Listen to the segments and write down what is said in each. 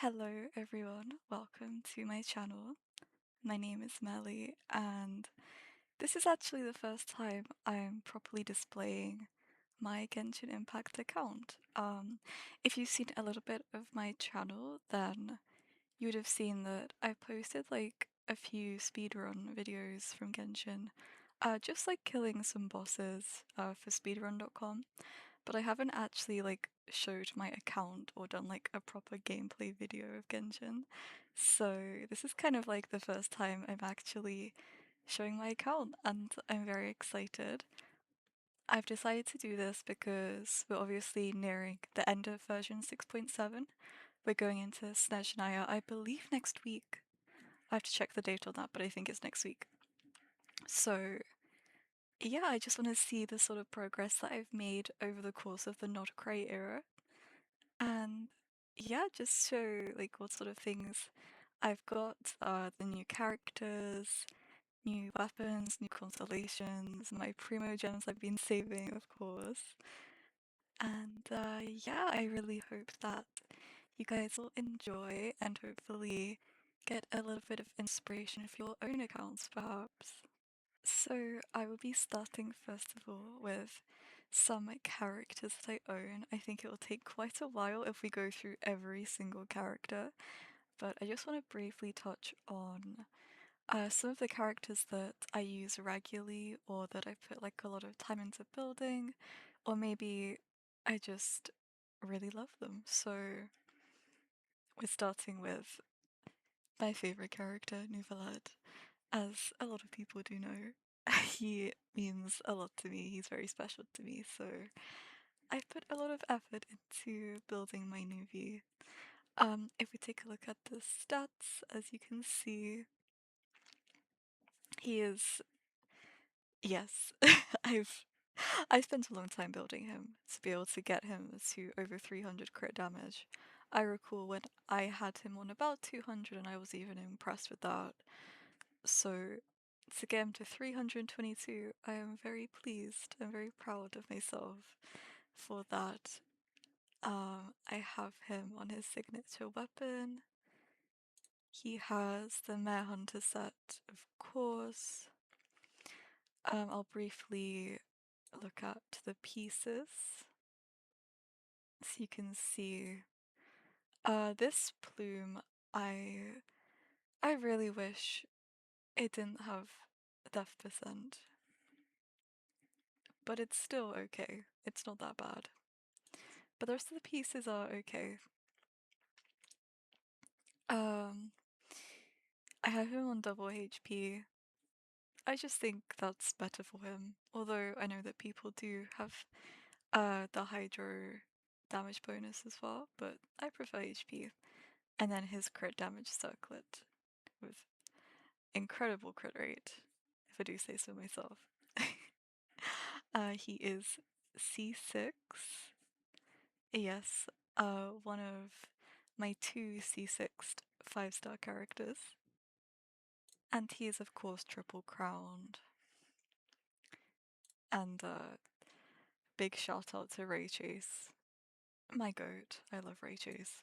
Hello everyone, welcome to my channel. My name is Melly and this is actually the first time I'm properly displaying my Genshin Impact account. If you've seen a little bit of my channel, then you would have seen that I posted like a few speedrun videos from Genshin, just like killing some bosses for speedrun.com, but I haven't actually like showed my account or done like a proper gameplay video of Genshin. So this is kind of like the first time I'm actually showing my account and I'm very excited. I've decided to do this because we're obviously nearing the end of version 6.7. We're going into Snezhnaya, I believe next week. I have to check the date on that, but I think it's next week. So yeah, I just want to see the sort of progress that I've made over the course of the Notcry era. And yeah, just show like what sort of things I've got, the new characters, new weapons, new constellations, my primo gems I've been saving, of course. And yeah, I really hope that you guys will enjoy and hopefully get a little bit of inspiration for your own accounts, perhaps. So I will be starting first of all with some characters that I own. I think it will take quite a while if we go through every single character, but I just want to briefly touch on some of the characters that I use regularly or that I put like a lot of time into building, or maybe I just really love them. So we're starting with my favorite character, Neuvillette. As a lot of people do know, he means a lot to me. He's very special to me, so I've put a lot of effort into building my Nuvi. If we take a look at the stats, as you can see, he is yes. I've I spent a long time building him to be able to get him to over 300 crit damage. I recall when I had him on about 200 and I was even impressed with that. So to get him to 322, I am very pleased and very proud of myself for that. I have him on his signature weapon. He has the Mare Hunter set, of course. I'll briefly look at the pieces. So you can see this plume, I really wish it didn't have death percent, but it's still okay. It's not that bad. But the rest of the pieces are okay. Um, I have him on double HP. I just think that's better for him. Although I know that people do have the Hydro damage bonus as well, but I prefer HP. And then his crit damage circlet with incredible crit rate, if I do say so myself. He is C6. Yes, one of my two C6 5-star characters. And he is, of course, triple crowned. And big shout out to Ray Chase. My goat. I love Ray Chase.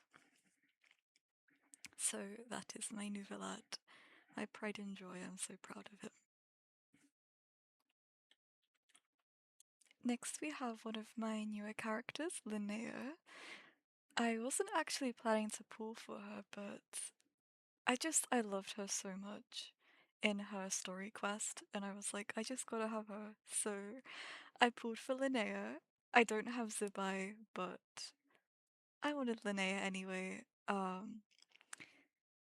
So that is my Neuvillette. My pride and joy. I'm so proud of him. Next we have one of my newer characters, Linnea. I wasn't actually planning to pull for her, but I loved her so much in her story quest, and I was like, I just gotta have her. So I pulled for Linnea. I don't have Zubai, but I wanted Linnea anyway.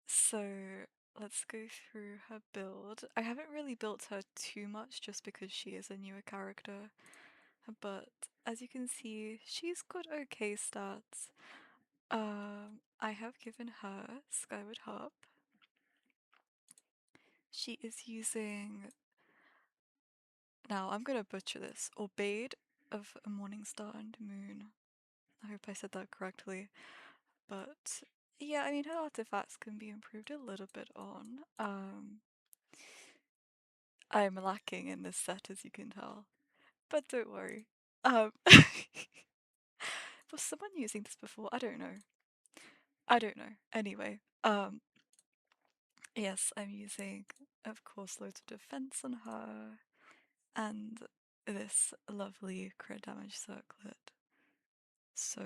So let's go through her build. I haven't really built her too much just because she is a newer character, but as you can see, she's got okay stats. I have given her Skyward Harp. She is using, now I'm gonna butcher this, Obeyed of a Morning Star and Moon. I hope I said that correctly. But yeah, I mean, her artifacts can be improved a little bit on. I'm lacking in this set, as you can tell. But don't worry. Was someone using this before? I don't know. I don't know. Anyway, yes, I'm using, of course, loads of defense on her, and this lovely crit damage circlet. So,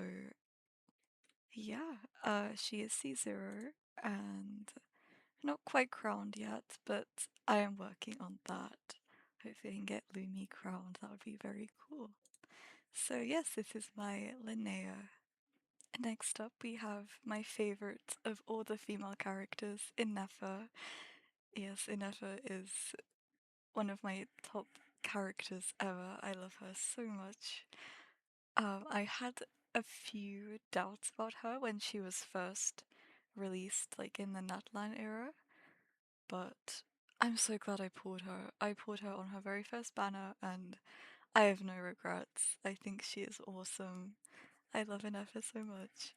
yeah, she is C0, and not quite crowned yet, but I am working on that. Hopefully I can get Lumi crowned, that would be very cool. So yes, this is my Linnea. Next up we have my favorite of all the female characters, Inefa. Yes, Inefa is one of my top characters ever. I love her so much. I had a few doubts about her when she was first released, like in the Natlan era, but I'm so glad I pulled her. I pulled her on her very first banner, and I have no regrets. I think she is awesome. I love Inefa so much.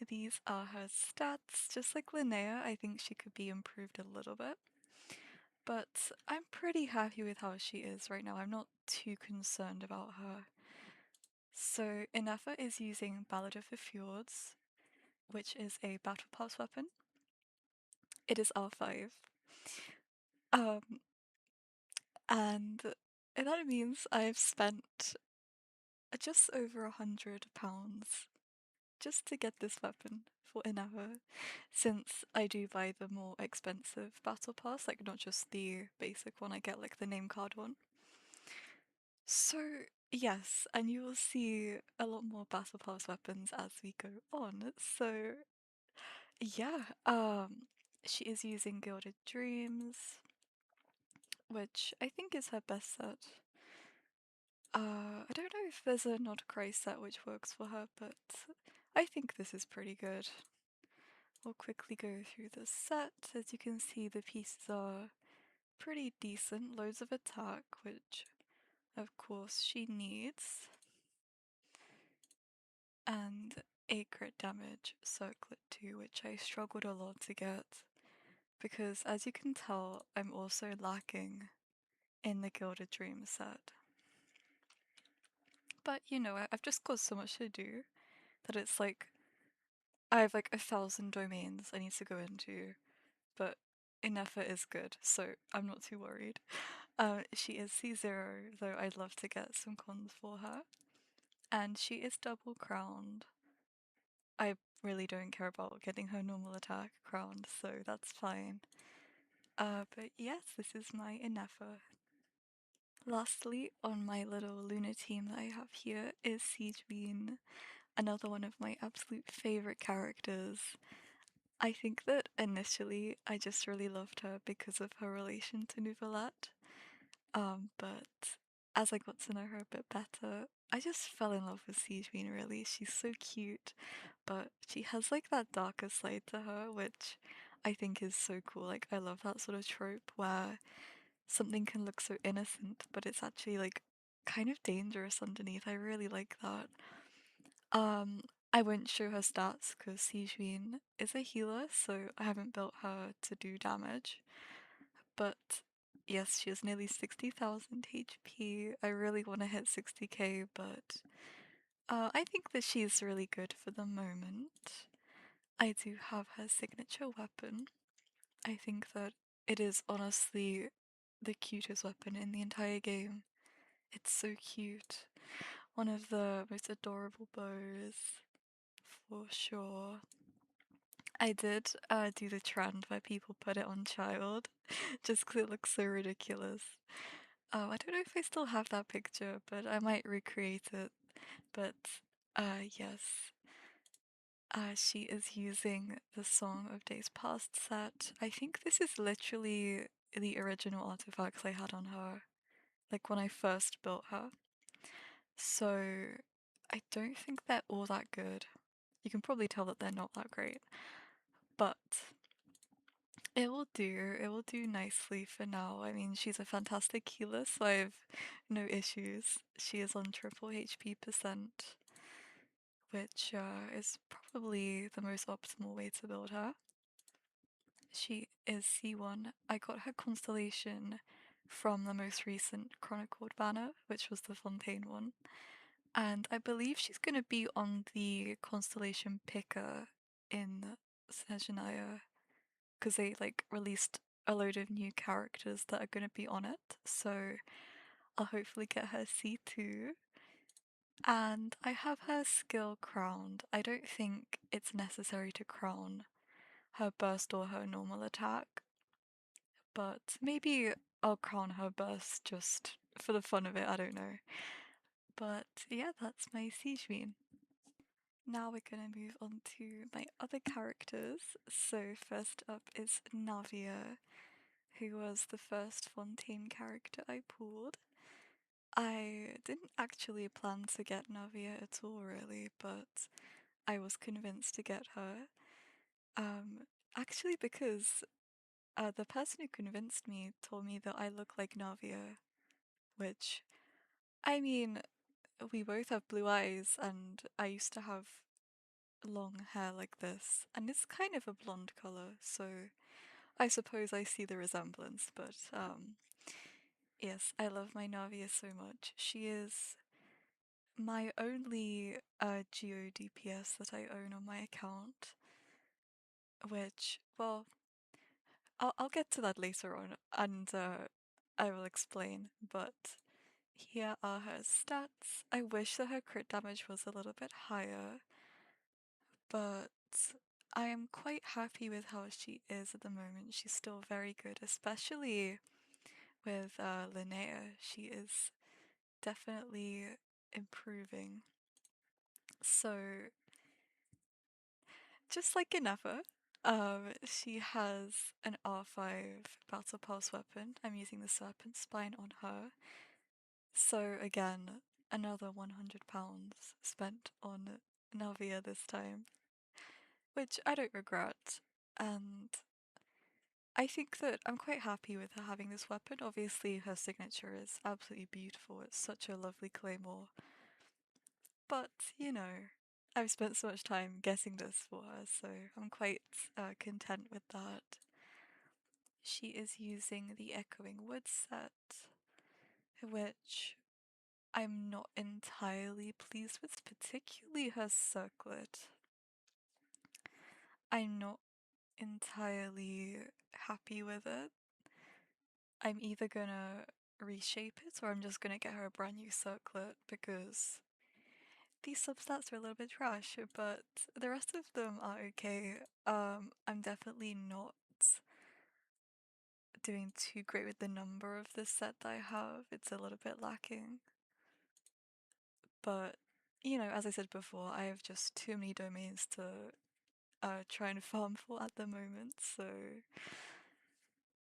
These are her stats. Just like Linnea, I think she could be improved a little bit. But I'm pretty happy with how she is right now. I'm not too concerned about her. So Inefa is using Ballad of the Fjords, which is a battle pass weapon. It is R5. Um, and that means I've spent just over £100 just to get this weapon for Inefa, since I do buy the more expensive battle pass, like not just the basic one, I get like the name card one. So yes, and you will see a lot more battle pass weapons as we go on. So yeah, she is using Gilded Dreams, which I think is her best set. I don't know if there's a Not Cry set which works for her, but I think this is pretty good. We'll quickly go through the set. As you can see, the pieces are pretty decent. Loads of attack, which of course she needs. And a crit damage circlet too, which I struggled a lot to get. Because as you can tell, I'm also lacking in the Gilded Dream set. But you know, I've just got so much to do that it's like I have like 1,000 domains I need to go into, but Inefa is good, so I'm not too worried. She is C0, though I'd love to get some cons for her. And she is double crowned. I really don't care about getting her normal attack crowned, so that's fine. But yes, this is my Inefa. Lastly, on my little Luna team that I have here is Siege Bean, another one of my absolute favorite characters. I think that initially I just really loved her because of her relation to Neuvillette. But as I got to know her a bit better, I just fell in love with Siege Bean really. She's so cute, but she has like that darker side to her, which I think is so cool. Like I love that sort of trope where something can look so innocent, but it's actually like kind of dangerous underneath. I really like that. Um, I won't show her stats because Sijuin is a healer, so I haven't built her to do damage. But yes, she has nearly 60,000 HP. I really want to hit 60k, but I think that she's really good for the moment. I do have her signature weapon. I think that it is honestly the cutest weapon in the entire game. It's so cute. One of the most adorable bows, for sure. I did do the trend where people put it on child, just 'cause it looks so ridiculous. I don't know if I still have that picture, but I might recreate it. But yes, she is using the Song of Days Past set. I think this is literally the original artifacts I had on her, like when I first built her. So I don't think they're all that good. You can probably tell that they're not that great, but it will do. It will do nicely for now. I mean, she's a fantastic healer, so I have no issues. She is on triple HP percent, which is probably the most optimal way to build her. She is C1. I got her constellation from the most recent Chronicled banner, which was the Fontaine one. And I believe she's going to be on the constellation picker in Snezhnaya because they like released a load of new characters that are going to be on it. So I'll hopefully get her C2. And I have her skill crowned. I don't think it's necessary to crown her burst or her normal attack, but maybe I'll crown her burst just for the fun of it, I don't know. But yeah, that's my Siege Queen. Now we're gonna move on to my other characters. So first up is Navia, who was the first Fontaine character I pulled. I didn't actually plan to get Navia at all really, but I was convinced to get her. Um, Actually because the person who convinced me told me that I look like Navia, which, I mean, we both have blue eyes, and I used to have long hair like this, and it's kind of a blonde color, so I suppose I see the resemblance, but yes, I love my Navia so much. She is my only Geo DPS that I own on my account, which, well, I'll get to that later on, and I will explain, but here are her stats. I wish that her crit damage was a little bit higher, but I am quite happy with how she is at the moment. She's still very good, especially with Linnea. She is definitely improving. So, just like Inever, she has an R5 Battle Pulse weapon. I'm using the Serpent Spine on her. So again, another £100 spent on Navia this time, which I don't regret. And I think that I'm quite happy with her having this weapon. Obviously, her signature is absolutely beautiful. It's such a lovely claymore. But, you know, I've spent so much time getting this for her, so I'm quite content with that. She is using the Echoing Wood set, which I'm not entirely pleased with, particularly her circlet. I'm not entirely happy with it. I'm either gonna reshape it or I'm just gonna get her a brand new circlet because these substats are a little bit trash, but the rest of them are okay. I'm definitely not doing too great with the number of this set that I have. It's a little bit lacking. But, you know, as I said before, I have just too many domains to try and farm for at the moment, so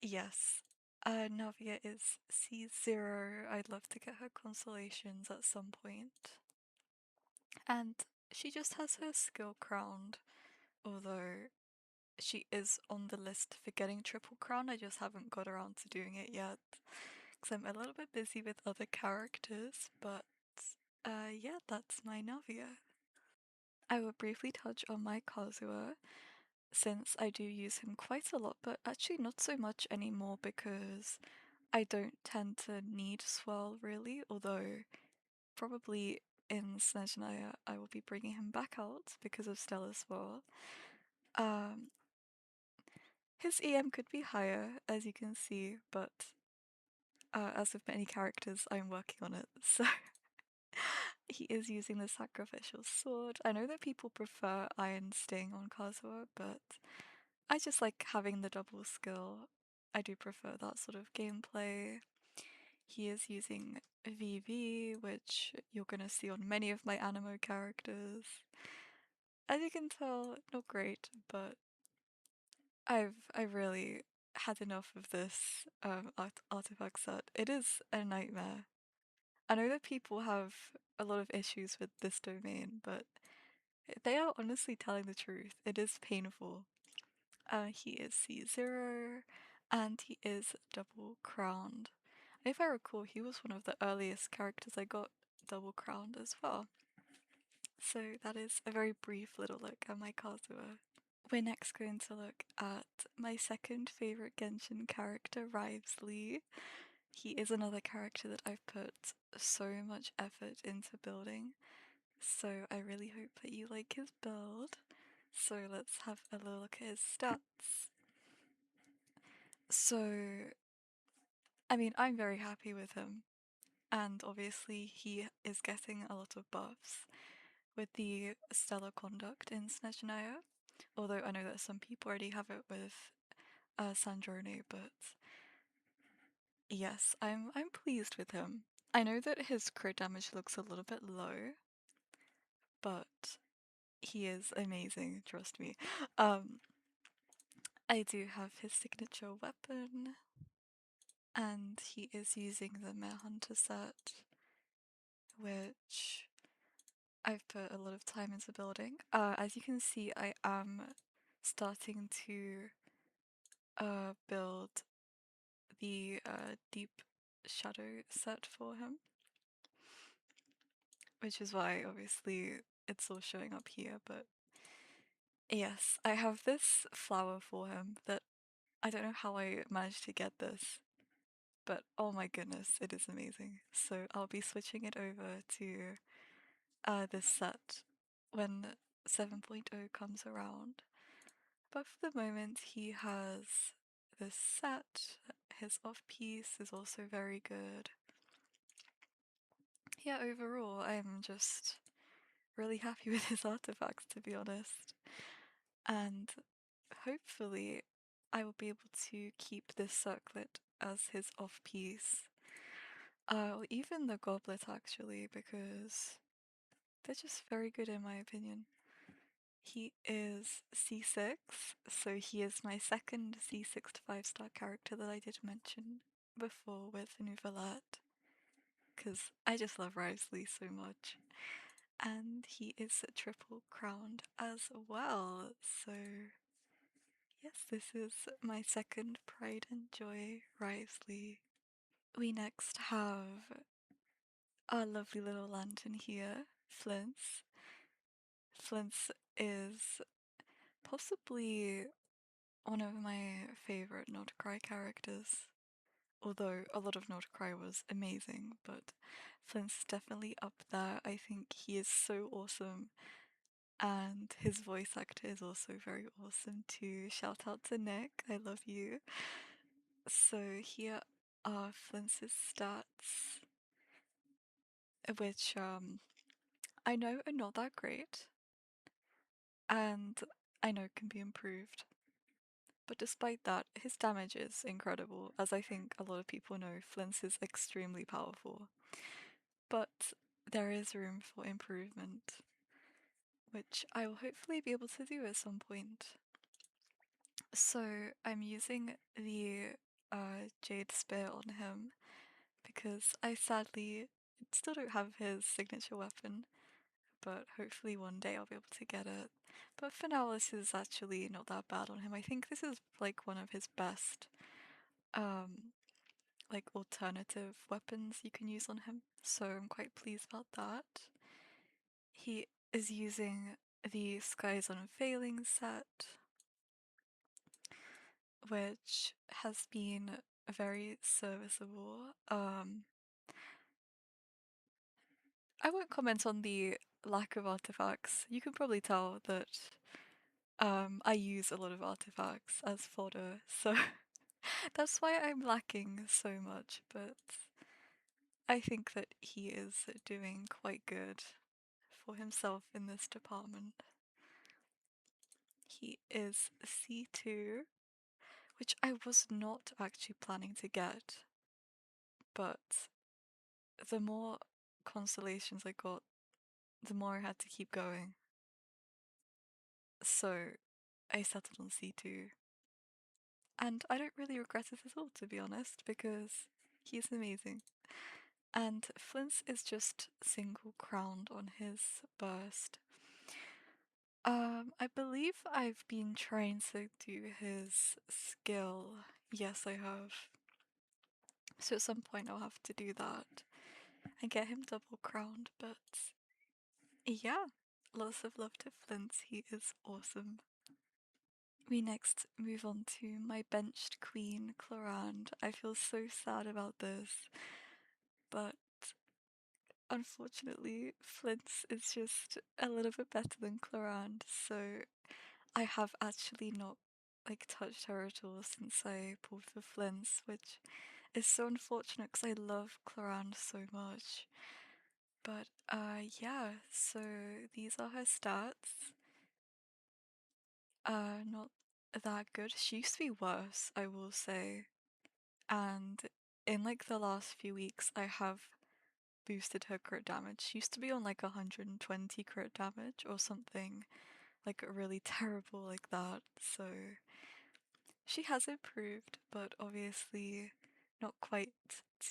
yes. Navia is C0. I'd love to get her constellations at some point. And she just has her skill crowned, although she is on the list for getting triple crown. I just haven't got around to doing it yet because I'm a little bit busy with other characters, but yeah, that's my Navia. I will briefly touch on my Kazuha, since I do use him quite a lot, but actually not so much anymore because I don't tend to need Swirl really, although probably in Snezhnaya I will be bringing him back out because of Stellar Swirl. Um, his EM could be higher, as you can see, but as with many characters, I'm working on it, so he is using the Sacrificial Sword. I know that people prefer Iron Sting on Kazuha, but I just like having the double skill. I do prefer that sort of gameplay. He is using VV, which you're gonna see on many of my Animo characters. As you can tell, not great, but I've really had enough of this artifact set. It is a nightmare. I know that people have a lot of issues with this domain, but they are honestly telling the truth. It is painful. He is C0, and he is double crowned. And if I recall, he was one of the earliest characters I got double crowned as well. So that is a very brief little look at my Kazuha. We're next going to look at my second favourite Genshin character, Rivesley. He is another character that I've put so much effort into building, so I really hope that you like his build. So let's have a little look at his stats. So, I mean, I'm very happy with him. And obviously, he is getting a lot of buffs with the stellar conduct in Snezhnaya. Although I know that some people already have it with Sandrone, but yes, I'm pleased with him. I know that his crit damage looks a little bit low, but he is amazing, trust me. Um, I do have his signature weapon, and he is using the Mare Hunter set, which I've put a lot of time into building. As you can see, I am starting to build the Deep Shadow set for him, which is why obviously it's all showing up here, but yes, I have this flower for him that I don't know how I managed to get this, but oh my goodness, it is amazing. So I'll be switching it over to this set when 7.0 comes around. But for the moment, he has this set. His off piece is also very good. Yeah, overall, I'm just really happy with his artifacts, to be honest. And hopefully, I will be able to keep this circlet as his off piece. Or even the goblet, actually, because they're just very good in my opinion. He is C6, so he is my second C6 to 5-star character that I did mention before with Neuvillette, because I just love Risley so much. And he is triple crowned as well, so yes, this is my second Pride and Joy Risley. We next have our lovely little lantern here, Flint's. Flint's is possibly one of my favorite Not Cry characters. Although a lot of Not Cry was amazing, but Flint's definitely up there. I think he is so awesome, and his voice actor is also very awesome too. Shout out to Nick, I love you. So here are Flint's stats, which I know are not that great, and I know can be improved. But despite that, his damage is incredible. As I think a lot of people know, Flint's is extremely powerful. But there is room for improvement, which I will hopefully be able to do at some point. So I'm using the Jade Spear on him because I sadly still don't have his signature weapon, but hopefully one day I'll be able to get it. But for now, this is actually not that bad on him. I think this is like one of his best um like alternative weapons you can use on him, so I'm quite pleased about that. He is using the Skies Unfailing set, which has been very serviceable. I won't comment on the lack of artifacts. You can probably tell that I use a lot of artifacts as fodder, so that's why I'm lacking so much, but I think that he is doing quite good for himself in this department. He is C2, which I was not actually planning to get, but the more constellations I got, the more I had to keep going. So I settled on C2. And I don't really regret it at all, to be honest, because he's amazing. And Flint's is just single crowned on his burst. I believe I've been trying to do his skill. Yes, I have. So at some point I'll have to do that and get him double crowned, but yeah, lots of love to Flint, he is awesome. We next move on to my benched queen, Clorande. I feel so sad about this, but unfortunately, Flint's is just a little bit better than Clorand, so I have actually not like touched her at all since I pulled for Flint's, which is so unfortunate because I love Clorand so much. But yeah, so these are her stats. Not that good. She used to be worse, I will say. And in like the last few weeks, I have boosted her crit damage. She used to be on like 120 crit damage or something like really terrible like that. So she has improved, but obviously not quite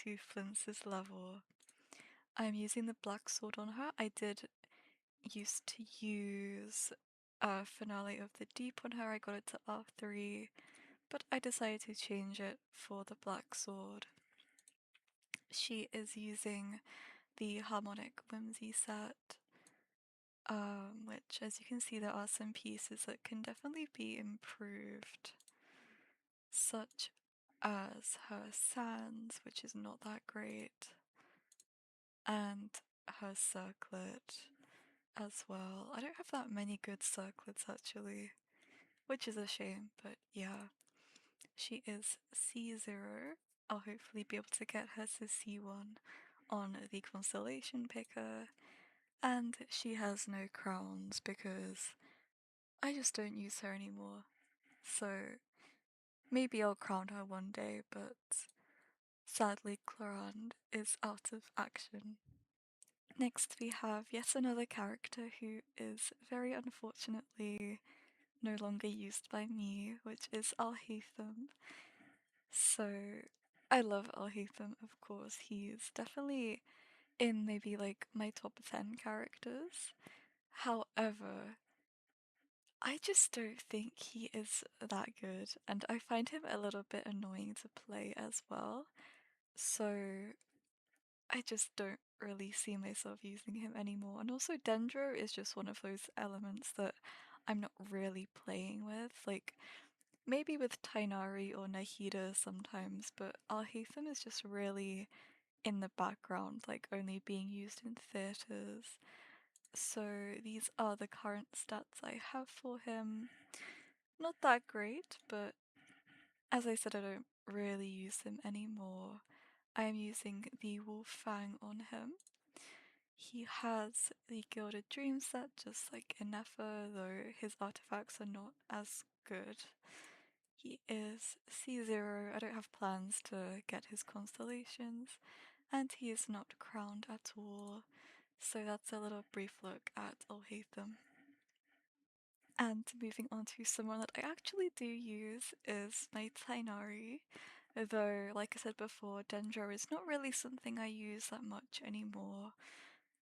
to Flince's level. I'm using the black sword on her. I did used to use Finale of the Deep on her. I got it to R3, but I decided to change it for the black sword. She is using the Harmonic Whimsy set, which, as you can see, there are some pieces that can definitely be improved, such as her sands, which is not that great, and her circlet as well. I don't have that many good circlets actually, which is a shame, but yeah. She is C0. I'll hopefully be able to get her to C1 on the Constellation Picker, and she has no crowns because I just don't use her anymore. So maybe I'll crown her one day, but sadly Clorand is out of action. Next we have yet another character who is very unfortunately no longer used by me, which is Alhaitham. So I love Alhaitham, of course. He's definitely in maybe like my top 10 characters. However, I just don't think he is that good, and I find him a little bit annoying to play as well. So I just don't really see myself using him anymore. And also, Dendro is just one of those elements that I'm not really playing with. Like, maybe with Tainari or Nahida sometimes, but Alhaitham is just really in the background, like only being used in theatres. So these are the current stats I have for him. Not that great, but as I said, I don't really use him anymore. I am using the Wolf Fang on him. He has the Gilded Dream set, just like Inefa, though his artifacts are not as good. He is C0. I don't have plans to get his constellations, and he is not crowned at all. So that's a little brief look at Alhaitham. And moving on to someone that I actually do use is my Tainari. Though, like I said before, Dendro is not really something I use that much anymore.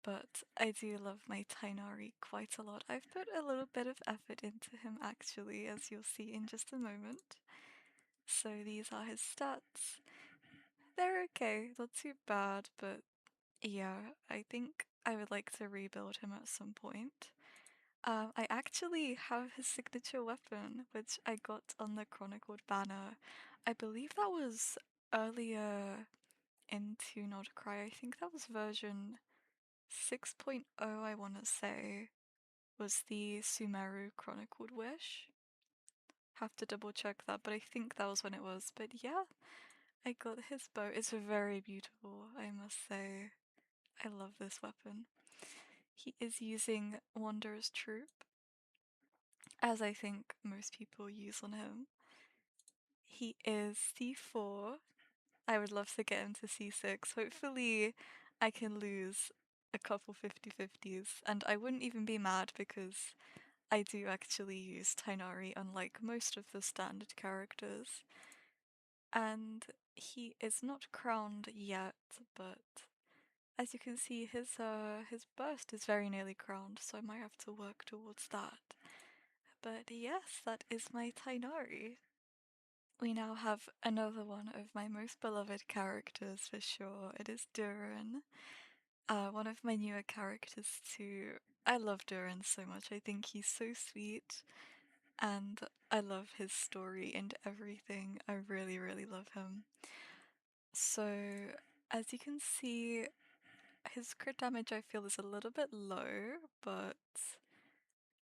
But I do love my Tainari quite a lot. I've put a little bit of effort into him actually, as you'll see in just a moment. So these are his stats. They're okay, not too bad, but yeah, I think I would like to rebuild him at some point. I actually have his signature weapon, which I got on the Chronicled banner. I believe that was earlier into Not Cry. I think that was version 6.0, I want to say, was the Sumeru Chronicled Wish. Have to double check that, but I think that was when it was. But yeah, I got his bow. It's very beautiful, I must say. I love this weapon. He is using Wanderer's Troop, as I think most people use on him. He is C4. I would love to get him to C6. Hopefully I can lose a couple 50-50s, and I wouldn't even be mad because I do actually use Tainari unlike most of the standard characters. And he is not crowned yet, but as you can see, his burst is very nearly crowned, so I might have to work towards that. But yes, that is my Tainari. We now have another one of my most beloved characters for sure. It is Duran. One of my newer characters too. I love Duran so much. I think he's so sweet, and I love his story and everything. I really, really love him. So, as you can see, his crit damage I feel is a little bit low, but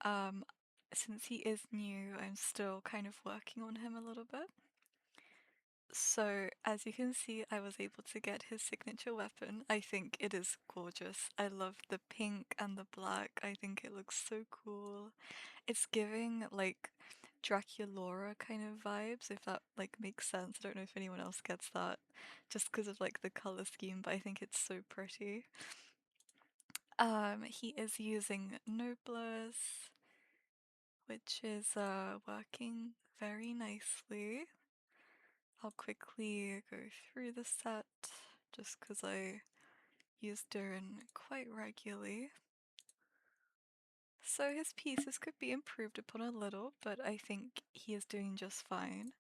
um, since he is new, I'm still kind of working on him a little bit. So, as you can see, I was able to get his signature weapon. I think it is gorgeous. I love the pink and the black. I think it looks so cool. It's giving like Draculaura kind of vibes, if that like makes sense. I don't know if anyone else gets that, just because of like the color scheme, but I think it's so pretty. He is using Noblesse, which is working very nicely. I'll quickly go through the set just because I use Durin quite regularly. So his pieces could be improved upon a little, but I think he is doing just fine.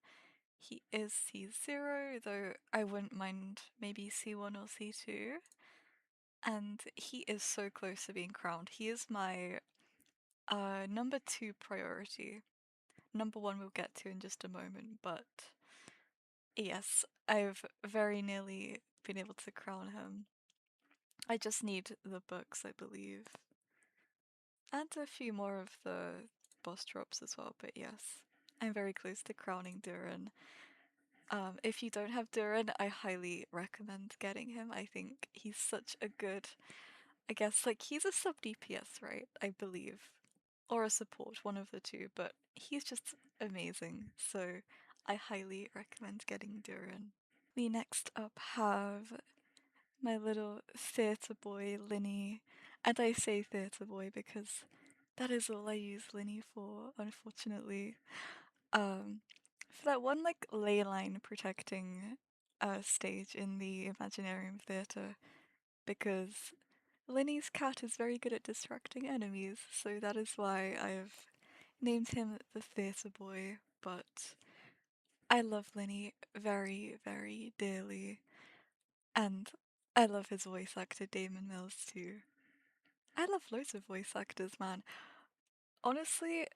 He is C0, though I wouldn't mind maybe C1 or C2. And he is so close to being crowned. He is my number 2 priority. Number 1 we'll get to in just a moment, but yes, I've very nearly been able to crown him. I just need the books, I believe. And a few more of the boss drops as well, but yes. I'm very close to crowning Durin. If you don't have Durin, I highly recommend getting him. I think he's such a good, I guess, like, he's a sub DPS, right? I believe. Or a support, one of the two, but he's just amazing. So I highly recommend getting Durin. We next up have my little theatre boy, Linny. And I say theatre boy because that is all I use Linny for, unfortunately. For that one, like, ley line protecting stage in the Imaginarium Theatre, because Linny's cat is very good at distracting enemies, so that is why I've named him the theatre boy, but I love Linny very, very dearly. And I love his voice actor, Damon Mills, too. I love loads of voice actors, man. Honestly,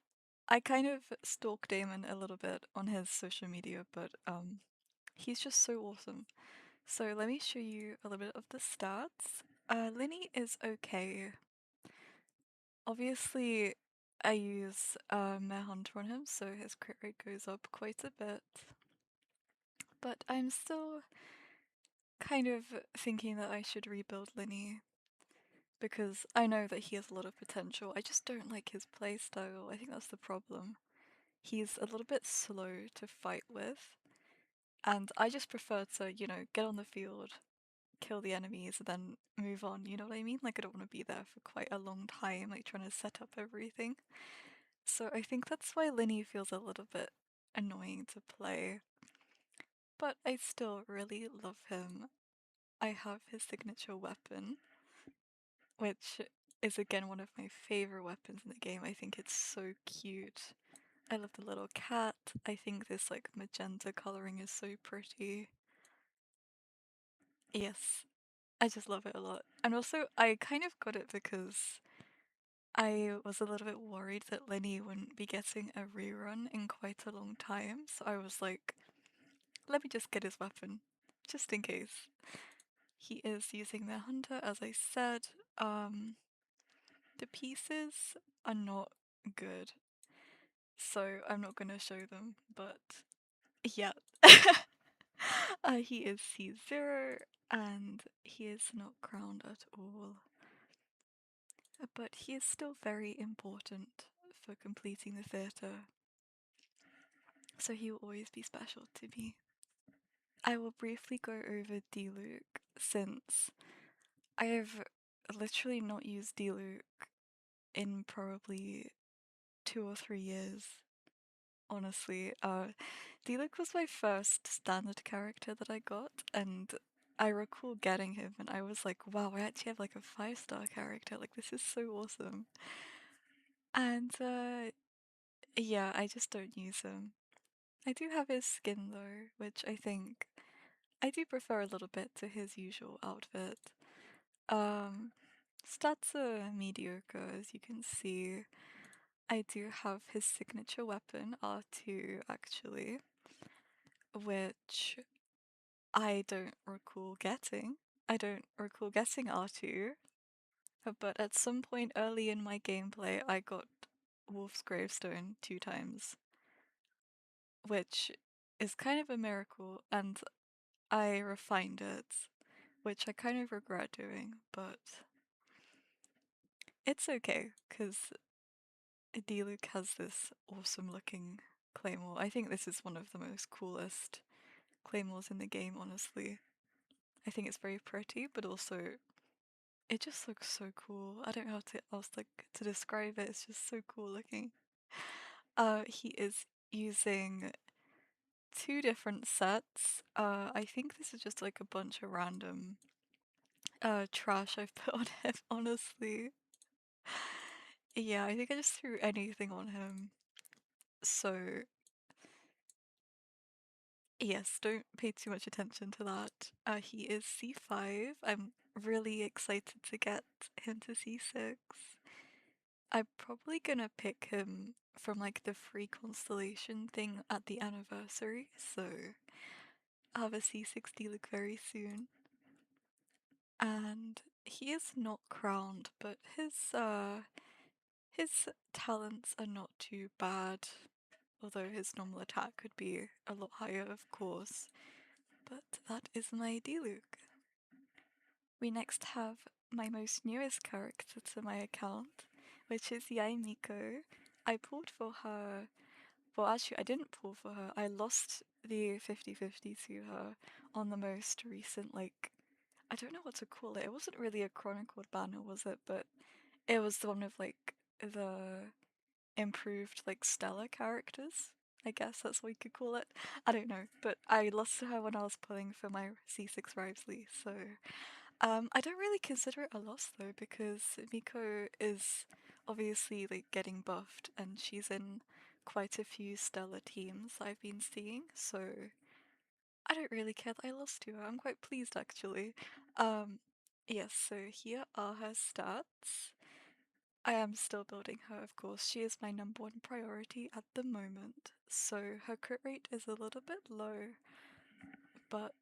I kind of stalk Damon a little bit on his social media, but he's just so awesome. So let me show you a little bit of the stats. Linny is okay. Obviously, I use Mare Hunter on him, so his crit rate goes up quite a bit. But I'm still kind of thinking that I should rebuild Linny, because I know that he has a lot of potential. I just don't like his playstyle. I think that's the problem. He's a little bit slow to fight with, and I just prefer to, get on the field, kill the enemies, and then move on, you know what I mean? Like, I don't want to be there for quite a long time, like, trying to set up everything. So I think that's why Linny feels a little bit annoying to play. But I still really love him. I have his signature weapon, which is again one of my favorite weapons in the game. I think it's so cute. I love the little cat. I think this like magenta coloring is so pretty. Yes, I just love it a lot. And also, I kind of got it because I was a little bit worried that Lenny wouldn't be getting a rerun in quite a long time. So I was like, let me just get his weapon, just in case. He is using the hunter, as I said. The pieces are not good, so I'm not gonna show them, but yeah. He is C0, and he is not crowned at all. But he is still very important for completing the theatre, so he will always be special to me. I will briefly go over D-Luke, since I have literally not used D-Luke in probably 2 or 3 years. Honestly, D-Luke was my first standard character that I got, and I recall getting him, and I was like, wow, I actually have like a 5-star character, like this is so awesome. And yeah, I just don't use him. I do have his skin though, which I think I do prefer a little bit to his usual outfit. Um, Stats are mediocre, as you can see. I do have his signature weapon, R2, actually, which I don't recall getting. I don't recall getting R2, but at some point early in my gameplay, I got Wolf's Gravestone 2 times, which is kind of a miracle, and I refined it, which I kind of regret doing, but it's okay, because D-Luke has this awesome looking claymore. I think this is one of the most coolest claymores in the game, honestly. I think it's very pretty, but also it just looks so cool. I don't know how to else like to describe it. It's just so cool looking. He is using two different sets. I think this is just like a bunch of random trash I've put on him, honestly. Yeah, I think I just threw anything on him. So yes, don't pay too much attention to that. He is C5. I'm really excited to get him to C6. I'm probably gonna pick him from like the free constellation thing at the anniversary, so I'll have a C60 look very soon. And he is not crowned, but his talents are not too bad. Although his normal attack could be a lot higher, of course. But that is my D-Luke. We next have my most newest character to my account, which is Yai Miko. I pulled for her. Well, actually, I didn't pull for her. I lost the 50-50 to her on the most recent, like, I don't know what to call it. It wasn't really a chronicled banner, was it? But it was one of, like, the improved, like, stellar characters. I guess that's what you could call it. I don't know. But I lost to her when I was pulling for my C6 Rivesley, so I don't really consider it a loss though, because Miko is obviously like getting buffed and she's in quite a few stellar teams I've been seeing, so I don't really care that I lost to her. I'm quite pleased actually. Um yes, so here are her stats. I am still building her, of course. She is my number one priority at the moment. So her crit rate is a little bit low, but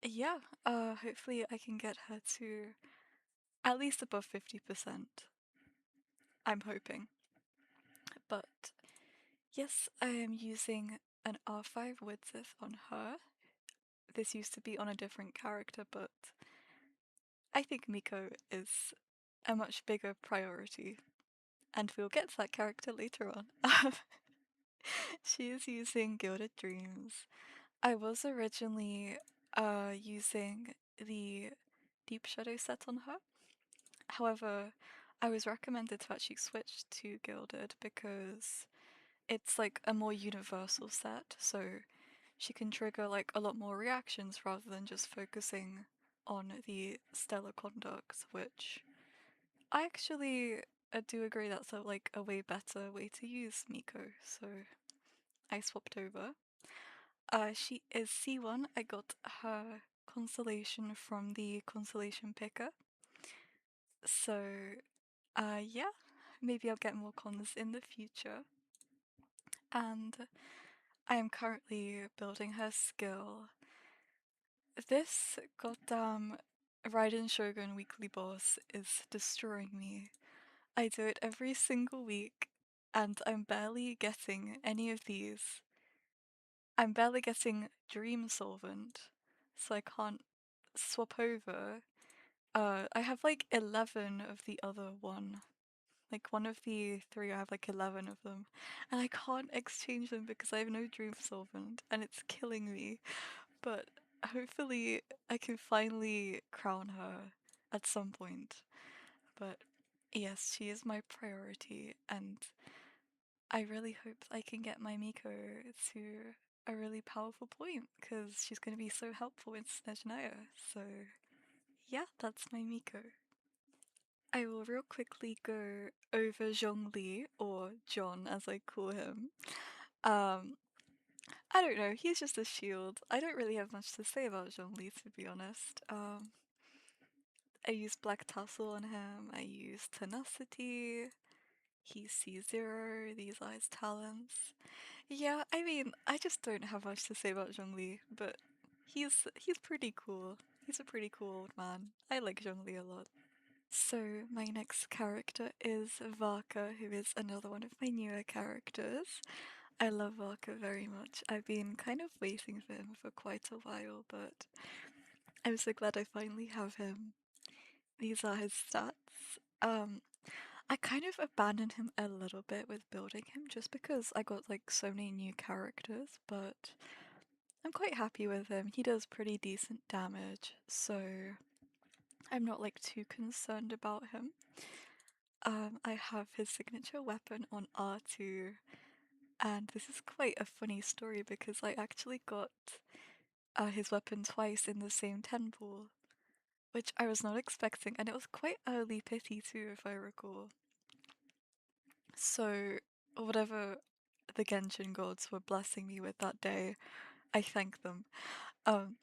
yeah, hopefully I can get her to at least above 50%. I'm hoping. But yes, I am using an R5 Widsith on her. This used to be on a different character, but I think Miko is a much bigger priority. And we'll get to that character later on. She is using Gilded Dreams. I was originally using the Deep Shadow set on her. However, I was recommended to actually switch to Gilded because it's like a more universal set, so she can trigger like a lot more reactions rather than just focusing on the stellar conduct, which I actually do agree that's like a way better way to use Miko, so I swapped over. She is C1. I got her constellation from the constellation picker. So, yeah, maybe I'll get more cons in the future. And I am currently building her skill. This goddamn Raiden Shogun weekly boss is destroying me. I do it every single week, and I'm barely getting any of these. I'm barely getting Dream Solvent, so I can't swap over. I have like 11 of the other one. Like one of the three, I have like 11 of them. And I can't exchange them because I have no Dream Solvent, and it's killing me. But hopefully I can finally crown her at some point. But yes, she is my priority, and I really hope I can get my Miko to a really powerful point because she's going to be so helpful in Snezhnaya. So yeah, that's my Miko. I will real quickly go over Zhongli, or John as I call him. Um, I don't know, he's just a shield. I don't really have much to say about Zhongli, to be honest. I use Black Tassel on him, I use Tenacity, he's C0, these are his talents. Yeah, I mean, I just don't have much to say about Zhongli, but he's pretty cool. He's a pretty cool old man. I like Zhongli a lot. So my next character is Vaka, who is another one of my newer characters. I love Vaka very much. I've been kind of waiting for him for quite a while, but I'm so glad I finally have him. These are his stats. I kind of abandoned him a little bit with building him just because I got like so many new characters, but I'm quite happy with him. He does pretty decent damage, so I'm not like too concerned about him. I have his signature weapon on R2, and this is quite a funny story because I actually got his weapon twice in the same 10 pool, which I was not expecting, and it was quite early pity too, if I recall. So, whatever the Genshin gods were blessing me with that day, I thank them. Um,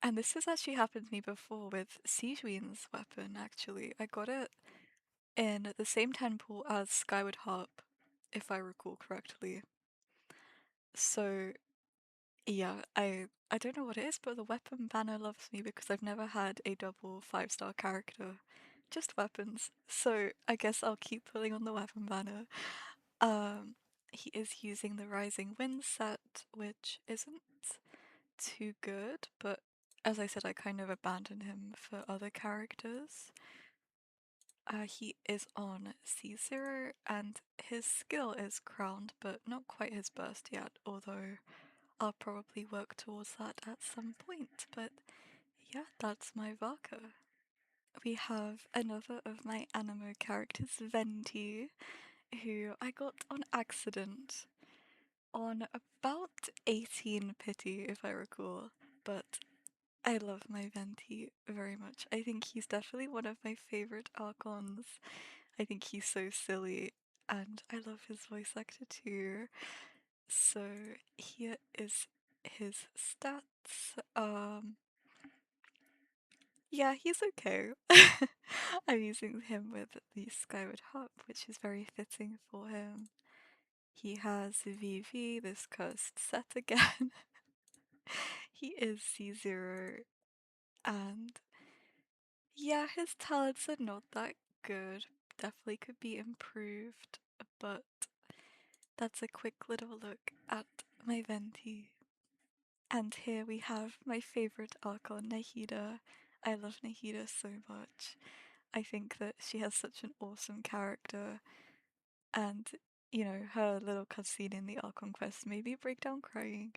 and this has actually happened to me before with Sijuin's weapon, actually. I got it in the same 10 pool as Skyward Harp, if I recall correctly. So, yeah, I don't know what it is, but the weapon banner loves me because I've never had a double 5-star character. Just weapons. So I guess I'll keep pulling on the weapon banner. Um, he is using the Rising Wind set, which isn't too good, but as I said, I kind of abandoned him for other characters. He is on C0, and his skill is crowned, but not quite his burst yet, although I'll probably work towards that at some point. But yeah, that's my Vaka. We have another of my anime characters, Venti, who I got on accident on about 18 pity, if I recall. But I love my Venti very much. I think he's definitely one of my favorite Archons. I think he's so silly, and I love his voice actor too. So here is his stats. Yeah, he's okay. I'm using him with the Skyward Harp, which is very fitting for him. He has VV, this cursed set again. He is C0, and yeah, his talents are not that good. Definitely could be improved, but that's a quick little look at my Venti. And here we have my favorite Archon, Nahida. I love Nahida so much. I think that she has such an awesome character, and her little cutscene in the Archon quest made me break down crying.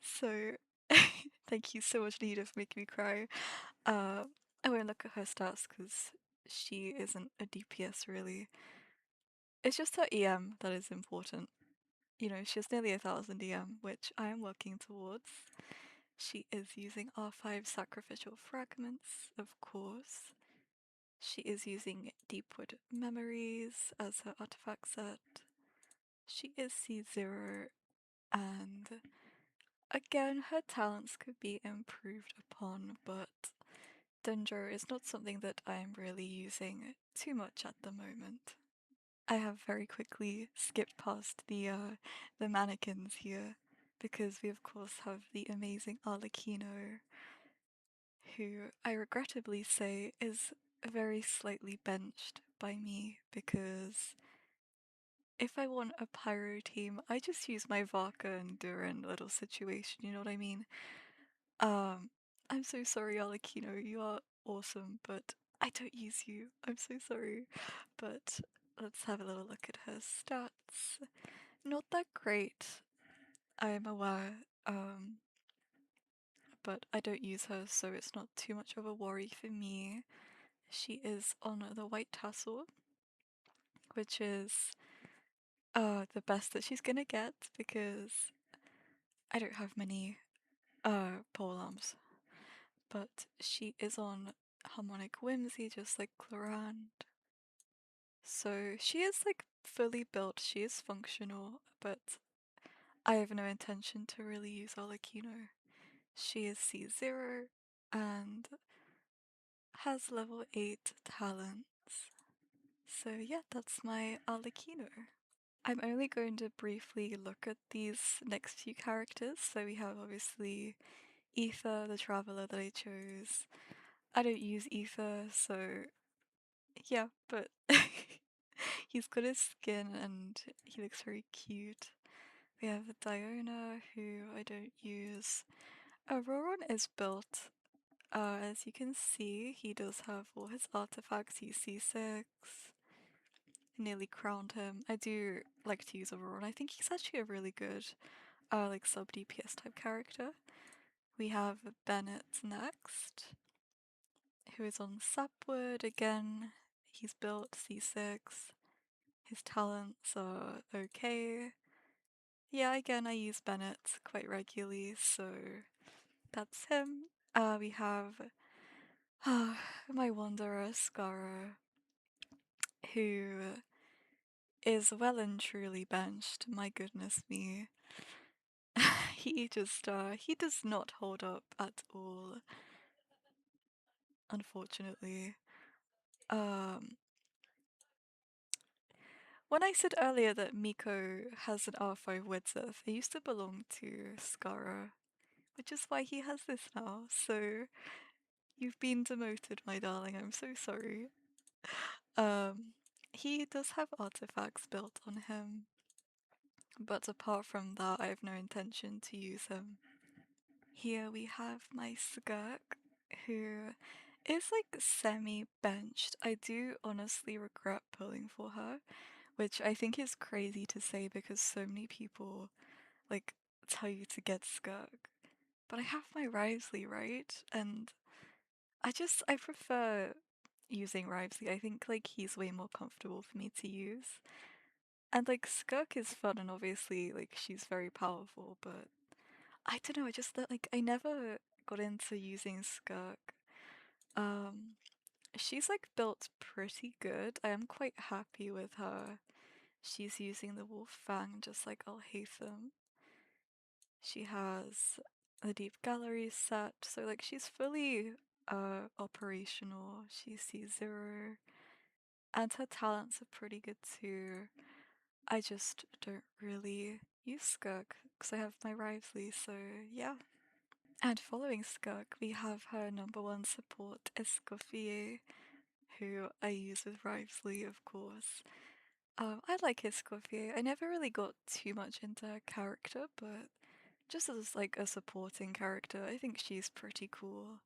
So, thank you so much, Nahida, for making me cry. Uh, I won't look at her stats because she isn't a DPS really. It's just her EM that is important. She has nearly 1,000 EM, which I am working towards. She is using R5 sacrificial fragments, of course. She is using Deepwood Memories as her artifact set. She is C0, and again, her talents could be improved upon, but Dendro is not something that I am really using too much at the moment. I have very quickly skipped past the mannequins here because we of course have the amazing Arlecchino, who I regrettably say is very slightly benched by me because if I want a pyro team, I just use my Vaka and Durin little situation, you know what I mean? Um, I'm so sorry, Arlecchino, you are awesome, but I don't use you. I'm so sorry. But let's have a little look at her stats. Not that great, I am aware, but I don't use her, so it's not too much of a worry for me. She is on the white tassel, which is the best that she's gonna get because I don't have many pole arms. But she is on harmonic whimsy just like Clorand. So she is like fully built, she is functional, but I have no intention to really use Arlecchino. She is C0 and has level 8 talents. So yeah, that's my Arlecchino. I'm only going to briefly look at these next few characters. So we have obviously Ether, the Traveler that I chose. I don't use Ether, so yeah, but he's got his skin and he looks very cute. We have Diona, who I don't use. Auroron is built. As you can see, he does have all his artifacts. He's C6. Nearly crowned him. I do like to use Auroron. I think he's actually a really good, like sub DPS type character. We have Bennett next, who is on Sapwood again. He's built C6. His talents are okay. Yeah, again, I use Bennett quite regularly, so that's him. We have my Wanderer, Skara, who is well and truly benched. My goodness me. He does not hold up at all, unfortunately. Um, when I said earlier that Miko has an R5 Widsith, it used to belong to Skara, which is why he has this now. So you've been demoted, my darling. I'm so sorry. Um, he does have artifacts built on him, but apart from that, I have no intention to use him. Here we have my Skirk, who is like semi-benched. I do honestly regret pulling for her, which I think is crazy to say because so many people like tell you to get Skirk. But I have my Risley, right? And I prefer using Rivesley. I think like he's way more comfortable for me to use. And like Skirk is fun and obviously like she's very powerful, but I don't know, I just like I never got into using Skirk. Um she's like built pretty good. I am quite happy with her. She's using the Wolf Fang just like Alhaitham. She has the Deep Gallery set, so like she's fully operational. She sees zero, and her talents are pretty good too. I just don't really use Skirk because I have my Rivesley, so yeah. And following Skirk, we have her number one support, Escoffier, who I use with Rivesley, of course. I like Escoffier. I never really got too much into her character, but just as like a supporting character, I think she's pretty cool.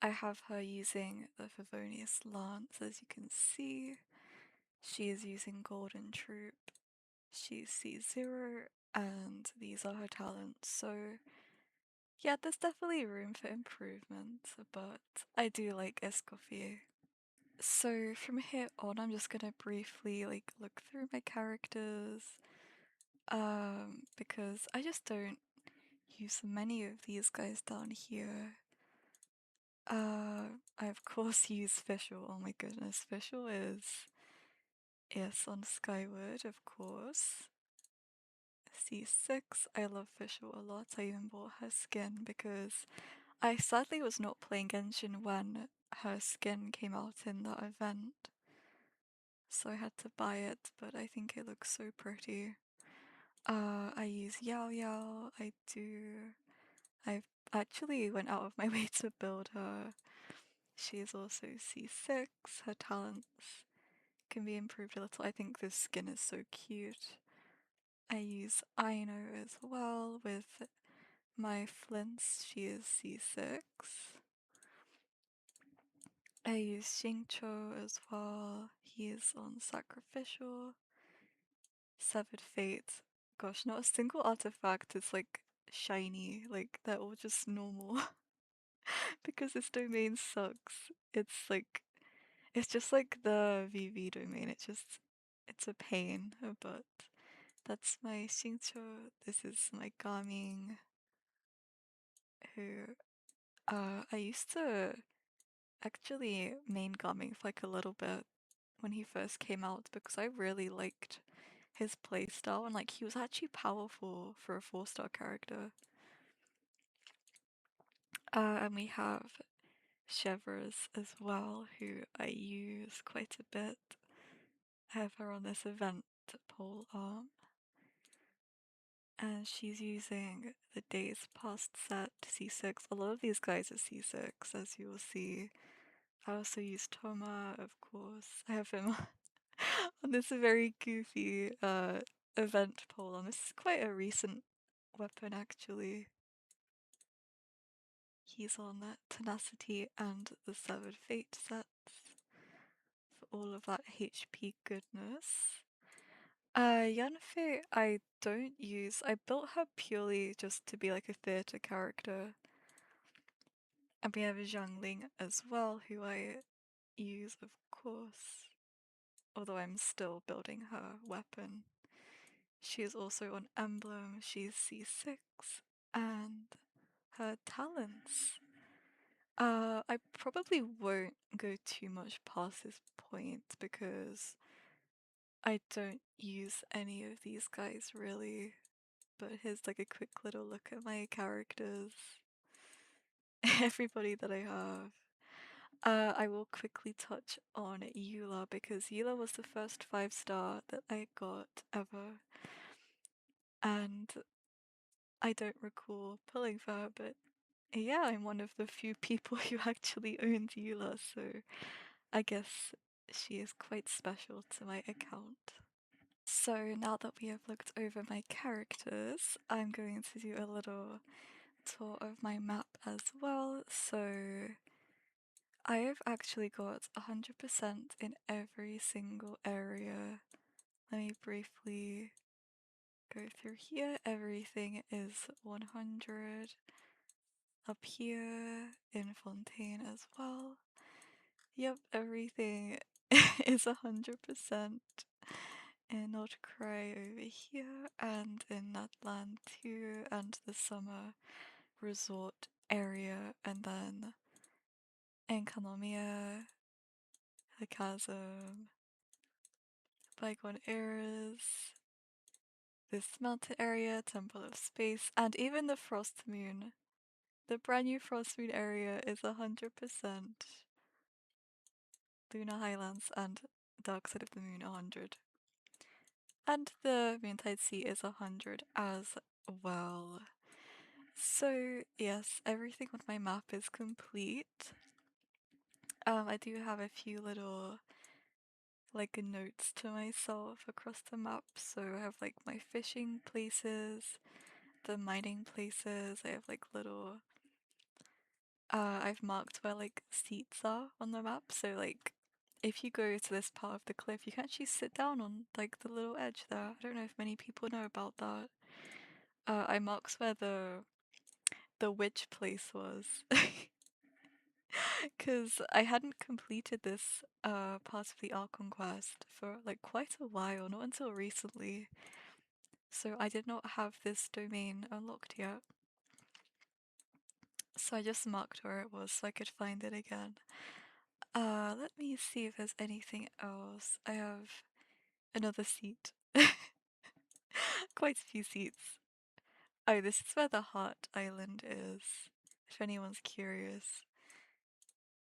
I have her using the Favonius Lance, as you can see. She is using Golden Troop. She's C0, and these are her talents, so yeah, there's definitely room for improvement, but I do like Escoffier. So from here on, I'm just gonna briefly like look through my characters, because I just don't use many of these guys down here. I of course use Fischl. Oh my goodness, Fischl is on Skyward, of course. C6, I love Fischl a lot. I even bought her skin because I sadly was not playing Genshin when her skin came out in that event. So I had to buy it, but I think it looks so pretty. I use Yao Yao, I do. I've actually went out of my way to build her. She is also C6. Her talents can be improved a little. I think this skin is so cute. I use Aino as well with my Flints. She is C6. I use Xingqiu as well. He is on Sacrificial. Severed Fate. Gosh, not a single artifact is like shiny. Like they're all just normal. Because this domain sucks. It's just like the VV domain. It's a pain, but that's my Xingqiu. This is my Gaming, who I used to actually main Gaming for like a little bit when he first came out because I really liked his playstyle and like he was actually powerful for a 4-star character. And we have Chevres as well, who I use quite a bit. I have her on this event pole arm. and she's using the Days Past set C6. A lot of these guys are C6, as you will see. I also use Toma, of course. I have him on this very goofy event pole, and this is quite a recent weapon actually. He's on that Tenacity and the Severed Fate sets for all of that HP goodness. Yanfei I don't use. I built her purely just to be like a theater character. And we have Zhangling as well, who I use, of course. Although I'm still building her weapon. She is also on Emblem, she's C6, and her talents. I probably won't go too much past this point because I don't use any of these guys really. But here's like a quick little look at my characters. Everybody that I have. I will quickly touch on Eula because Eula was the first 5-star that I got ever. And I don't recall pulling for her, but yeah, I'm one of the few people who actually owns Eula, so I guess she is quite special to my account. So now that we have looked over my characters, I'm going to do a little tour of my map as well. So I have actually got 100% in every single area. Let me briefly go through here. Everything is 100. Up here in Fontaine as well. Yep, everything is 100% in Nordcry over here and in Natland too, and the summer resort area, and then in Kanomia, the chasm, Bygone Eras, this mountain area, Temple of Space, and even the Frost Moon. The brand new Frost Moon area is 100% Luna Highlands and Dark Side of the Moon 100. And the Moontide Sea is 100 as well. So yes, everything on my map is complete. I do have a few little like notes to myself across the map. So I have like my fishing places, the mining places. I have like little I've marked where like seats are on the map. So like if you go to this part of the cliff, you can actually sit down on like the little edge there. I don't know if many people know about that. I marked where the witch place was. Because I hadn't completed this part of the Archon quest for like quite a while, not until recently. So I did not have this domain unlocked yet. So I just marked where it was so I could find it again. Let me see if there's anything else. I have another seat. Quite a few seats. Oh, this is where the Heart Island is, if anyone's curious.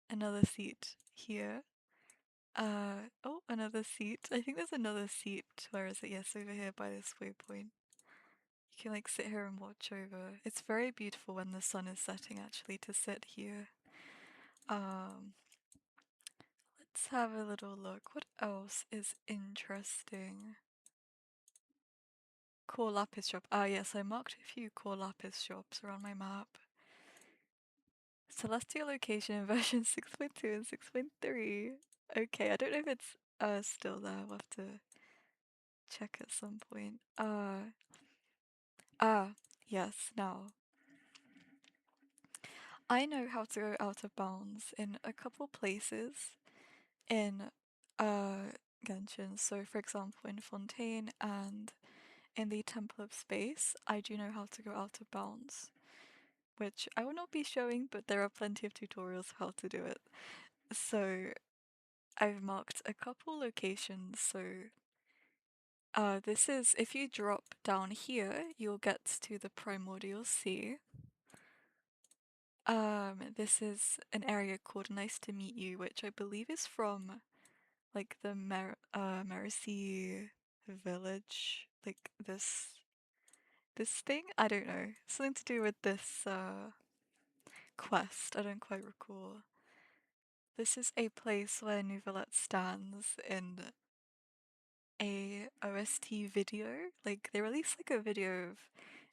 Another seat here. Oh, another seat. I think there's another seat. Where is it? Yes, over here by this waypoint. You can like sit here and watch over. It's very beautiful when the sun is setting actually to sit here. Um, let's have a little look. What else is interesting? Core Lapis shop. Ah yes, I marked a few Core Lapis shops around my map. Celestial location in version 6.2 and 6.3. Okay, I don't know if it's still there. We'll have to check at some point. Yes, now. I know how to go out of bounds in a couple places in Genshin. So for example in Fontaine and in the Temple of Space, I do know how to go out of bounds. Which I will not be showing, but there are plenty of tutorials how to do it. So I've marked a couple locations. So this is, if you drop down here, you'll get to the Primordial Sea. This is an area called Nice to Meet You, which I believe is from like the Mercy village, like This thing? I don't know. Something to do with this quest. I don't quite recall. This is a place where Neuvillette stands in a OST video. Like they released like a video of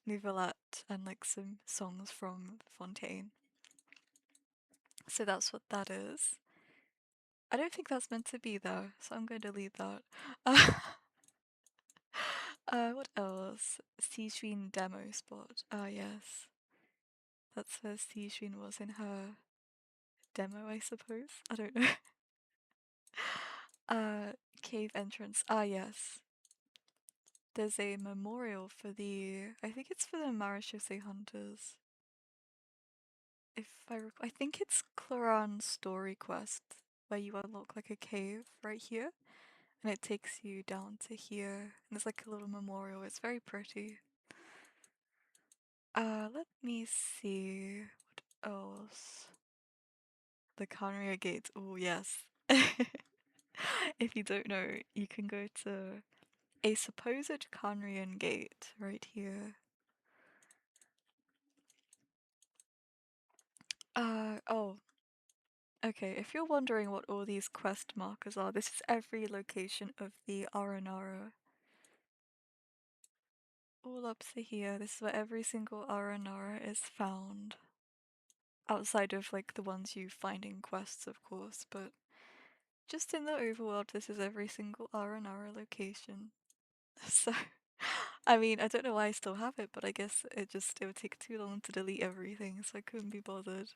Neuvillette and like some songs from Fontaine. So that's what that is. I don't think that's meant to be though, so I'm going to delete that. What else? Sijun demo spot. Ah, yes. That's where Sijun was in her demo, I suppose. I don't know. Uh, Cave entrance. Ah, yes. There's a memorial for I think it's for the Marechaussee Hunters. If I think it's Cloran's story quest, where you unlock like a cave right here, and it takes you down to here, and there's like a little memorial. It's very pretty. Let me see. What else? The Canria Gates. Oh, yes. If you don't know, you can go to a supposed Canrian gate right here. Oh. Okay, if you're wondering what all these quest markers are, this is every location of the Aranara. All up to here, this is where every single Aranara is found. Outside of like the ones you find in quests, of course, but just in the overworld, this is every single Aranara location. So, I mean, I don't know why I still have it, but I guess it would take too long to delete everything, so I couldn't be bothered.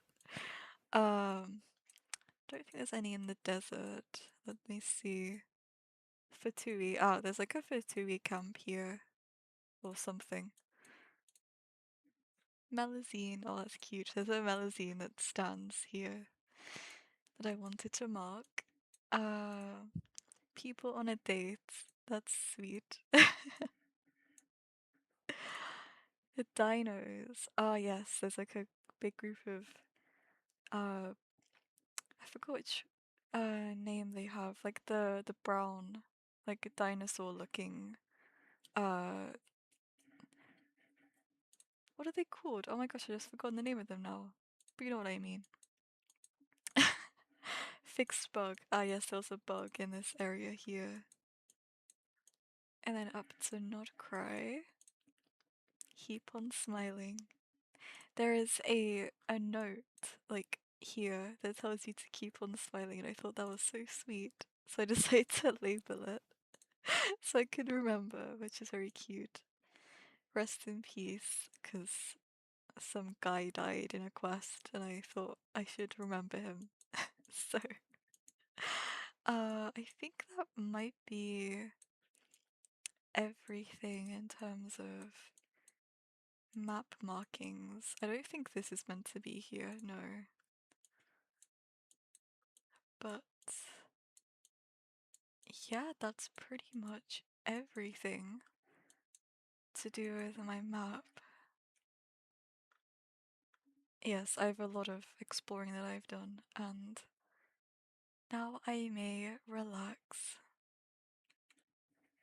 Don't think there's any in the desert. Let me see. Fatui. Ah, there's like a Fatui camp here. Or something. Melazine. Oh, that's cute. There's a Melazine that stands here that I wanted to mark. People on a date. That's sweet. The dinos. Ah, yes, there's like a big group of I forgot which name they have. Like the brown, like dinosaur looking what are they called? Oh my gosh, I just forgotten the name of them now. But you know what I mean. Fixed bug. Ah yes, there's a bug in this area here. And then up to not cry. Keep on smiling. There is a note like here that tells you to keep on smiling, and I thought that was so sweet. So I decided to label it so I could remember, which is very cute. Rest in peace, because some guy died in a quest and I thought I should remember him. So I think that might be everything in terms of map markings. I don't think this is meant to be here, no. But yeah, that's pretty much everything to do with my map. Yes, I have a lot of exploring that I've done, and now I may relax.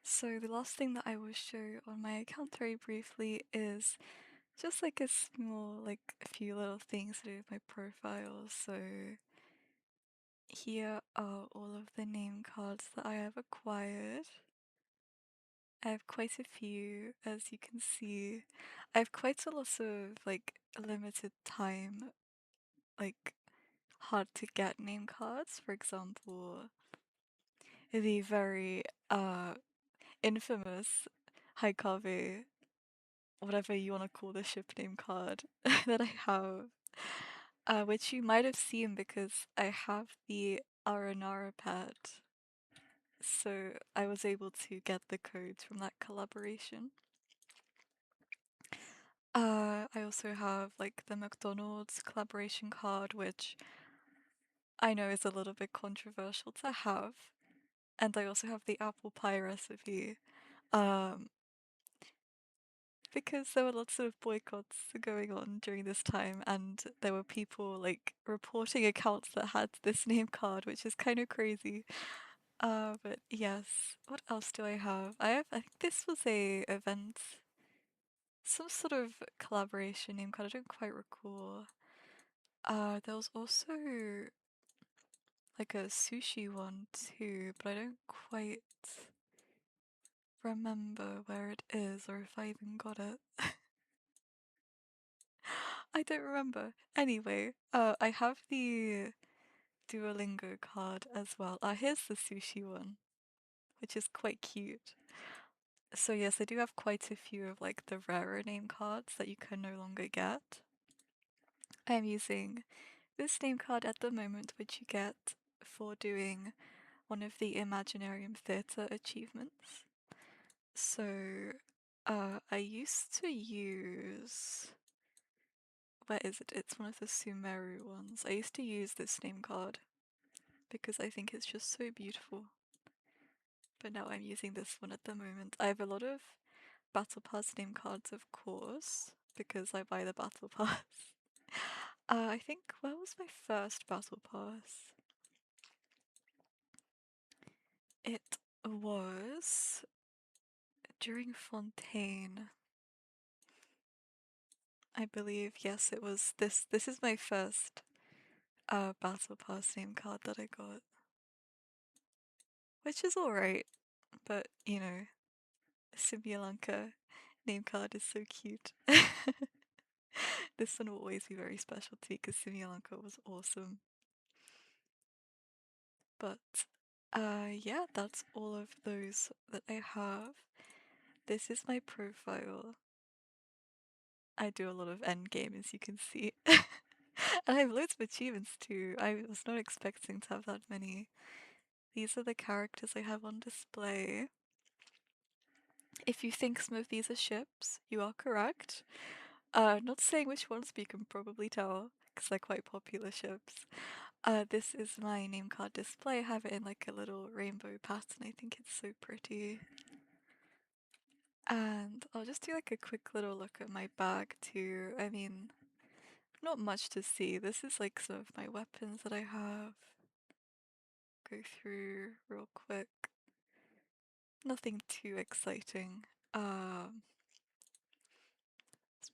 So the last thing that I will show on my account very briefly is just like a small, like a few little things to do with my profile. So here are all of the name cards that I have acquired. I have quite a few, as you can see. I have quite a lot of like limited time, like hard to get name cards. For example, the very infamous Haikave, whatever you want to call the ship name card that I have, which you might have seen because I have the Aranara pet. So I was able to get the codes from that collaboration. I also have like the McDonald's collaboration card, which I know is a little bit controversial to have. And I also have the apple pie recipe. Um, because there were lots of boycotts going on during this time, and there were people like reporting accounts that had this name card, which is kind of crazy. But yes, what else do I have? I think this was a event some sort of collaboration name card. I don't quite recall. There was also like a sushi one too, but I don't quite remember where it is or if I even got it. I don't remember. Anyway, I have the Duolingo card as well. Here's the sushi one, which is quite cute. So yes, I do have quite a few of like the rarer name cards that you can no longer get. I'm using this name card at the moment, which you get for doing one of the Imaginarium Theatre achievements. So, I used to use. Where is it? It's one of the Sumeru ones. I used to use this name card because I think it's just so beautiful. But now I'm using this one at the moment. I have a lot of Battle Pass name cards, of course, because I buy the Battle Pass. I think, where was my first Battle Pass? It was during Fontaine. I believe, yes, it was this. This is my first Battle Pass name card that I got. Which is alright, but you know, Simulanka name card is so cute. This one will always be very special to me because Simulanka was awesome. But yeah, that's all of those that I have. This is my profile. I do a lot of endgame, as you can see. And I have loads of achievements too. I was not expecting to have that many. These are the characters I have on display. If you think some of these are ships, you are correct. Not saying which ones, but you can probably tell, because they're quite popular ships. This is my name card display. I have it in like a little rainbow pattern. I think it's so pretty. And I'll just do like a quick little look at my bag too. I mean, not much to see. This is like some of my weapons that I have. Go through real quick. Nothing too exciting. Some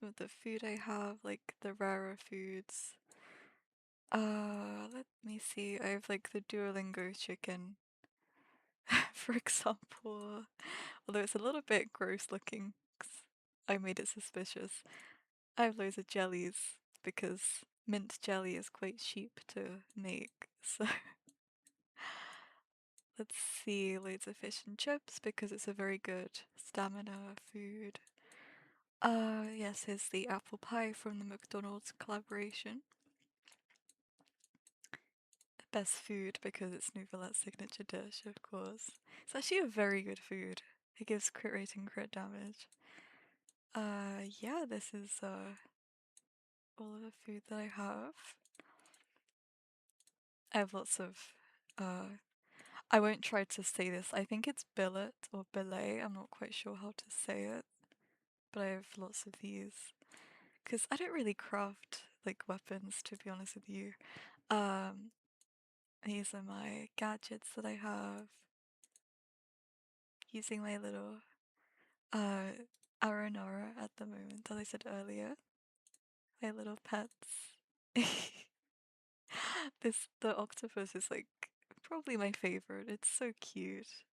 of the food I have, like the rarer foods. Let me see. I have like the Duolingo chicken, for example. Although it's a little bit gross looking, 'cause I made it suspicious. I have loads of jellies because mint jelly is quite cheap to make. So let's see, loads of fish and chips because it's a very good stamina food. Yes, here's the apple pie from the McDonald's collaboration. Best food because it's Neuvillette's signature dish, of course. It's actually a very good food. It gives crit rate and crit damage. Yeah, this is all of the food that I have. I have lots of I won't try to say this. I think it's billet or billet. I'm not quite sure how to say it. But I have lots of these. Because I don't really craft like weapons, to be honest with you. Um, these are my gadgets that I have. Using my little uh Aranara at the moment, as I said earlier. My little pets. The octopus is like probably my favorite. It's so cute.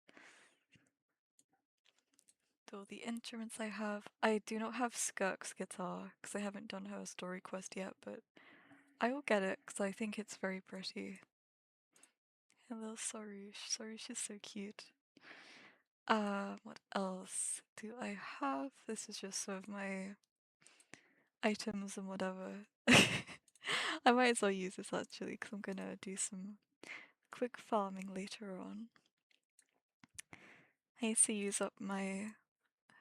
All the instruments I have. I do not have Skirk's guitar because I haven't done her story quest yet, but I will get it because I think it's very pretty. And little Sarush. Sarush is so cute. What else do I have? This is just sort of my items and whatever. I might as well use this actually because I'm gonna do some quick farming later on. I need to use up my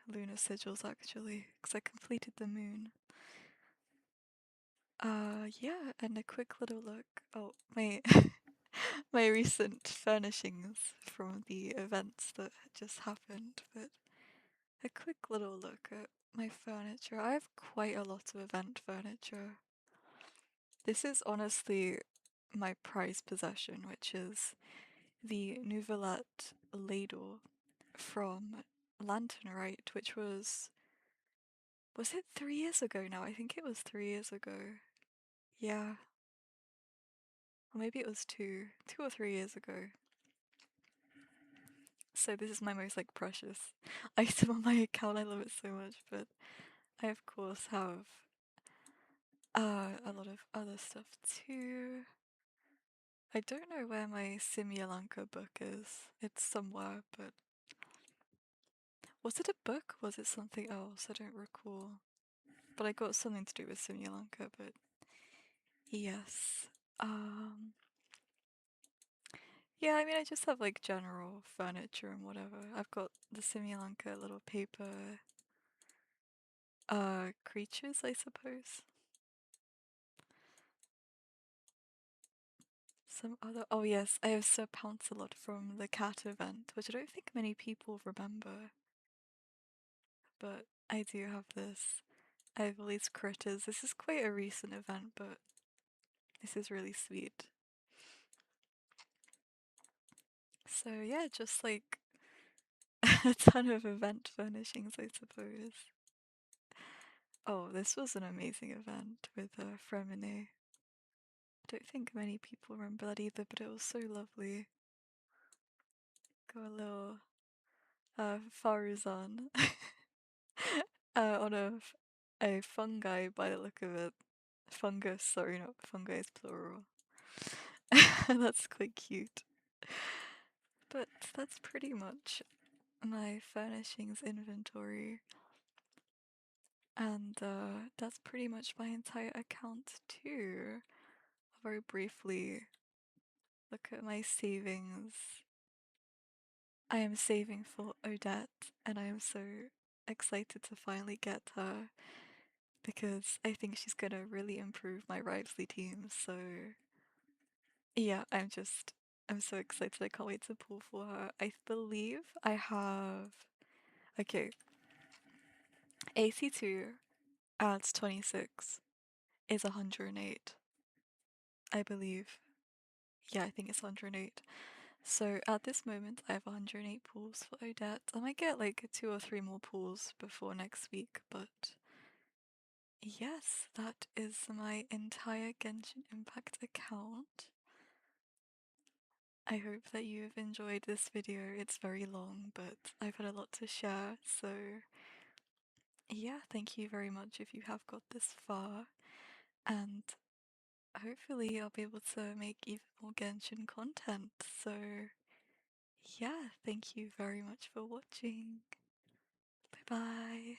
lunar sigils actually because I completed the moon. Yeah, and a quick little look. Oh, my my recent furnishings from the events that just happened, but a quick little look at my furniture. I have quite a lot of event furniture. This is honestly my prized possession, which is the Neuvillette ladle from Lanternite, which was Was it 3 years ago now? I think it was 3 years ago. Yeah. Or maybe it was 2 or 3 years ago. So this is my most like precious item on my account. I love it so much, but I of course have a lot of other stuff too. I don't know where my Simyalanka book is. It's somewhere, but was it a book? Was it something else? I don't recall. But I got something to do with Simyalanka, but yes. Um yeah, I mean I just have like general furniture and whatever. I've got the Simyalanka little paper creatures, I suppose. Some other oh yes, I have Sir Pouncelot from the cat event, which I don't think many people remember, but I do have this. I have all these critters. This is quite a recent event, but this is really sweet. So yeah, just like a ton of event furnishings, I suppose. Oh, this was an amazing event with Fremine. I don't think many people remember that either, but it was so lovely. Got a little Faruzan on a fungi by the look of it. Fungus, sorry, not fungi is plural. That's quite cute. But that's pretty much my furnishings inventory. And that's pretty much my entire account too. I'll very briefly look at my savings. I am saving for Odette, and I am so excited to finally get her because I think she's gonna really improve my Rivalry team. So yeah, I'm so excited. I can't wait to pull for her. I believe I have okay, AC2 adds 26 is 108. I believe. Yeah, I think it's 108. So at this moment, I have 108 pulls for Odette. I might get like 2 or 3 more pulls before next week, but yes, that is my entire Genshin Impact account. I hope that you have enjoyed this video. It's very long, but I've had a lot to share, so yeah, thank you very much if you have got this far, and hopefully I'll be able to make even more Genshin content, so yeah, thank you very much for watching. Bye bye.